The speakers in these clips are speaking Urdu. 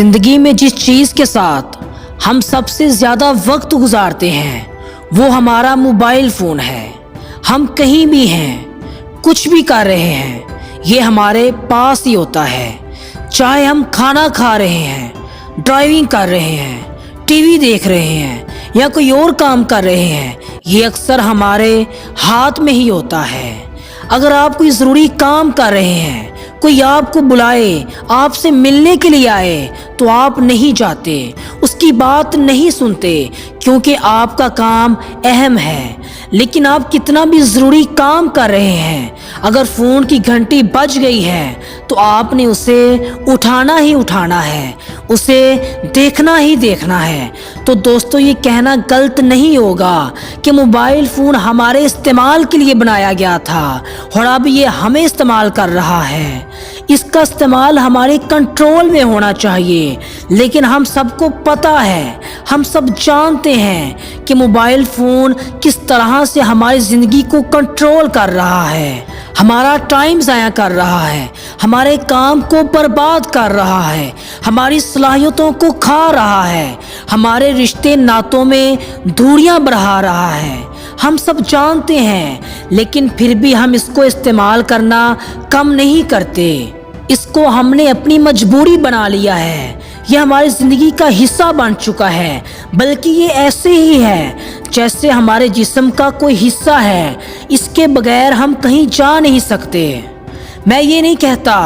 زندگی میں جس چیز کے ساتھ ہم سب سے زیادہ وقت گزارتے ہیں وہ ہمارا موبائل فون ہے۔ ہم کہیں بھی ہیں، کچھ بھی کر رہے ہیں، یہ ہمارے پاس ہی ہوتا ہے۔ چاہے ہم کھانا کھا رہے ہیں، ڈرائیونگ کر رہے ہیں، ٹی وی دیکھ رہے ہیں یا کوئی اور کام کر رہے ہیں، یہ اکثر ہمارے ہاتھ میں ہی ہوتا ہے۔ اگر آپ کوئی ضروری کام کر رہے ہیں، کوئی آپ کو بلائے، آپ سے ملنے کے لیے آئے تو آپ نہیں جاتے، اس کی بات نہیں سنتے کیونکہ آپ کا کام اہم ہے۔ لیکن آپ کتنا بھی ضروری کام کر رہے ہیں، اگر فون کی گھنٹی بج گئی ہے تو آپ نے اسے اٹھانا ہی اٹھانا ہے، اسے دیکھنا ہی دیکھنا ہے۔ تو دوستو، یہ کہنا غلط نہیں ہوگا کہ موبائل فون ہمارے استعمال کے لیے بنایا گیا تھا اور اب یہ ہمیں استعمال کر رہا ہے۔ اس کا استعمال ہمارے کنٹرول میں ہونا چاہیے، لیکن ہم سب کو پتہ ہے، ہم سب جانتے ہیں کہ موبائل فون کس طرح سے ہماری زندگی کو کنٹرول کر رہا ہے، ہمارا ٹائم ضائع کر رہا ہے، ہمارے کام کو برباد کر رہا ہے، ہماری صلاحیتوں کو کھا رہا ہے، ہمارے رشتے ناتوں میں دھوڑیاں بڑھا رہا ہے۔ ہم سب جانتے ہیں، لیکن پھر بھی ہم اس کو استعمال کرنا کم نہیں کرتے۔ اس کو ہم نے اپنی مجبوری بنا لیا ہے، یہ ہماری زندگی کا حصہ بن چکا ہے۔ بلکہ یہ ایسے ہی ہے جیسے ہمارے جسم کا کوئی حصہ ہے، اس کے بغیر ہم کہیں جا نہیں سکتے۔ میں یہ نہیں کہتا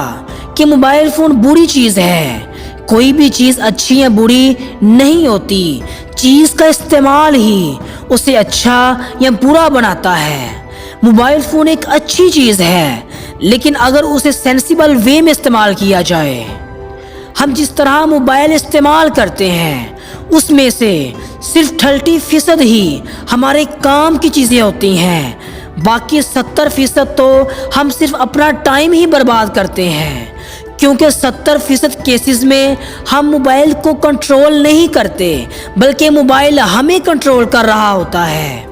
کہ موبائل فون بری چیز ہے، کوئی بھی چیز اچھی یا بری نہیں ہوتی، چیز کا استعمال ہی اسے اچھا یا برا بناتا ہے۔ موبائل فون ایک اچھی چیز ہے، لیکن اگر اسے سینسیبل وے میں استعمال کیا جائے۔ ہم جس طرح موبائل استعمال کرتے ہیں اس میں سے صرف 30% ہی ہمارے کام کی چیزیں ہوتی ہیں، باقی 70% تو ہم صرف اپنا ٹائم ہی برباد کرتے ہیں، کیونکہ 70% کیسز میں ہم موبائل کو کنٹرول نہیں کرتے بلکہ موبائل ہمیں کنٹرول کر رہا ہوتا ہے۔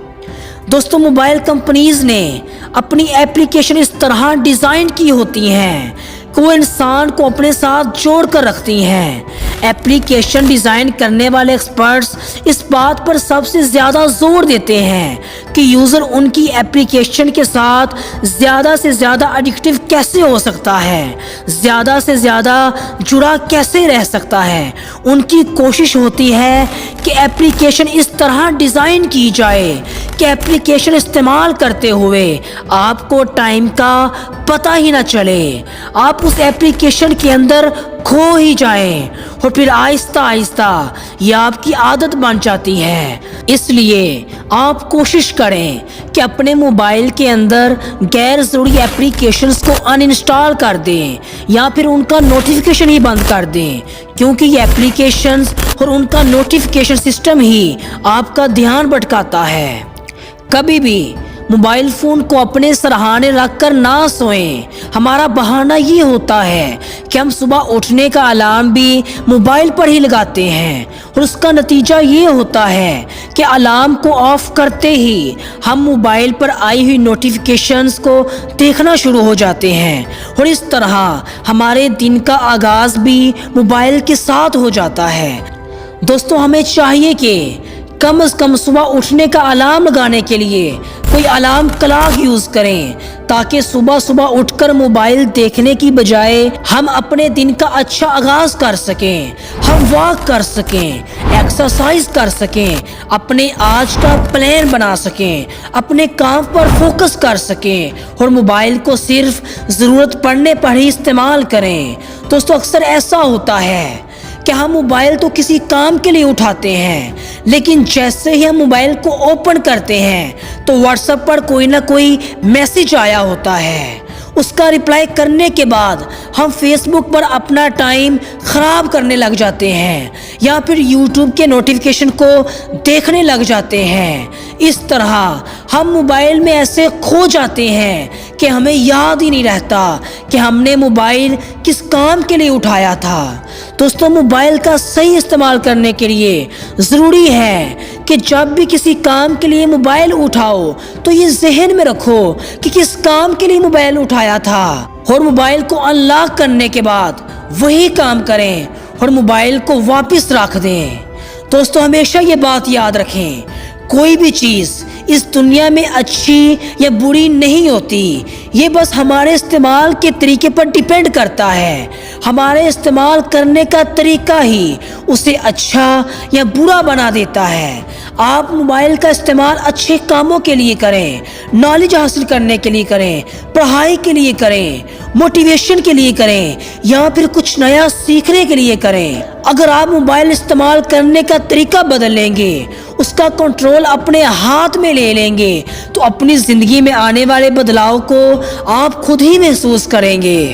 دوستو، موبائل کمپنیز نے اپنی ایپلیکیشن اس طرح ڈیزائن کی ہوتی ہیں کہ وہ انسان کو اپنے ساتھ جوڑ کر رکھتی ہیں۔ ایپلیکیشن ڈیزائن کرنے والے ایکسپرٹس اس بات پر سب سے زیادہ زور دیتے ہیں کہ یوزر ان کی ایپلیکیشن کے ساتھ زیادہ سے زیادہ ایڈکٹیو کیسے ہو سکتا ہے، زیادہ سے زیادہ جڑا کیسے رہ سکتا ہے۔ ان کی کوشش ہوتی ہے کہ ایپلیکیشن اس طرح ڈیزائن کی جائے کہ ایپلیکیشن استعمال کرتے ہوئے آپ کو ٹائم کا پتہ ہی نہ چلے، آپ اس ایپلیکیشن کے اندر کھو ہی جائیں اور پھر آہستہ آہستہ یہ آپ کی عادت بن جاتی ہے۔ اس لیے آپ کوشش کریں کہ اپنے موبائل کے اندر غیر ضروری ایپلیکیشنز کو ان انسٹال کر دیں یا پھر ان کا نوٹیفیکیشن ہی بند کر دیں، کیونکہ یہ ایپلیکیشنز اور ان کا نوٹیفیکیشن سسٹم ہی آپ کا دھیان بھٹکاتا ہے۔ کبھی بھی موبائل فون کو اپنے سرہانے رکھ کر نہ سوئیں۔ ہمارا بہانہ یہ ہوتا ہے کہ ہم صبح اٹھنے کا الارم بھی موبائل پر ہی لگاتے ہیں، اور اس کا نتیجہ یہ ہوتا ہے کہ الارم کو آف کرتے ہی ہم موبائل پر آئی ہوئی نوٹیفیکیشنز کو دیکھنا شروع ہو جاتے ہیں، اور اس طرح ہمارے دن کا آغاز بھی موبائل کے ساتھ ہو جاتا ہے۔ دوستو، ہمیں چاہیے کہ کم از کم صبح اٹھنے کا الارم لگانے کے لیے کوئی الارم کلاک یوز کریں، تاکہ صبح صبح اٹھ کر موبائل دیکھنے کی بجائے ہم اپنے دن کا اچھا آغاز کر سکیں، ہم واک کر سکیں، ایکسرسائز کر سکیں، اپنے آج کا پلان بنا سکیں، اپنے کام پر فوکس کر سکیں اور موبائل کو صرف ضرورت پڑنے پر ہی استعمال کریں۔ دوستو، اکثر ایسا ہوتا ہے کہ ہم موبائل تو کسی کام کے لیے اٹھاتے ہیں، لیکن جیسے ہی ہم موبائل کو اوپن کرتے ہیں تو واٹس ایپ پر کوئی نہ کوئی میسج آیا ہوتا ہے، اس کا رپلائی کرنے کے بعد ہم فیس بک پر اپنا ٹائم خراب کرنے لگ جاتے ہیں یا پھر یوٹیوب کے نوٹیفیکیشن کو دیکھنے لگ جاتے ہیں۔ اس طرح ہم موبائل میں ایسے کھو جاتے ہیں کہ ہمیں یاد ہی نہیں رہتا کہ ہم نے موبائل کس کام کے لیے اٹھایا تھا۔ دوستو، موبائل کا صحیح استعمال کرنے کے لیے ضروری ہے کہ جب بھی کسی کام کے لیے موبائل اٹھاؤ تو یہ ذہن میں رکھو کہ کس کام کے لیے موبائل اٹھایا تھا، اور موبائل کو ان لاک کرنے کے بعد وہی کام کریں اور موبائل کو واپس رکھ دیں۔ دوستو ہمیشہ یہ بات یاد رکھیں، کوئی بھی چیز اس دنیا میں اچھی یا بری نہیں ہوتی، یہ بس ہمارے استعمال کے طریقے پر ڈیپینڈ کرتا ہے۔ ہمارے استعمال کرنے کا طریقہ ہی اسے اچھا یا برا بنا دیتا ہے۔ آپ موبائل کا استعمال اچھے کاموں کے لیے کریں، نالج حاصل کرنے کے لیے کریں، پڑھائی کے لیے کریں، موٹیویشن کے لیے کریں، یا پھر کچھ نیا سیکھنے کے لیے کریں۔ اگر آپ موبائل استعمال کرنے کا طریقہ بدل لیں گے، اس کا کنٹرول اپنے ہاتھ میں لے لیں گے، تو اپنی زندگی میں آنے والے بدلاؤ کو آپ خود ہی محسوس کریں گے۔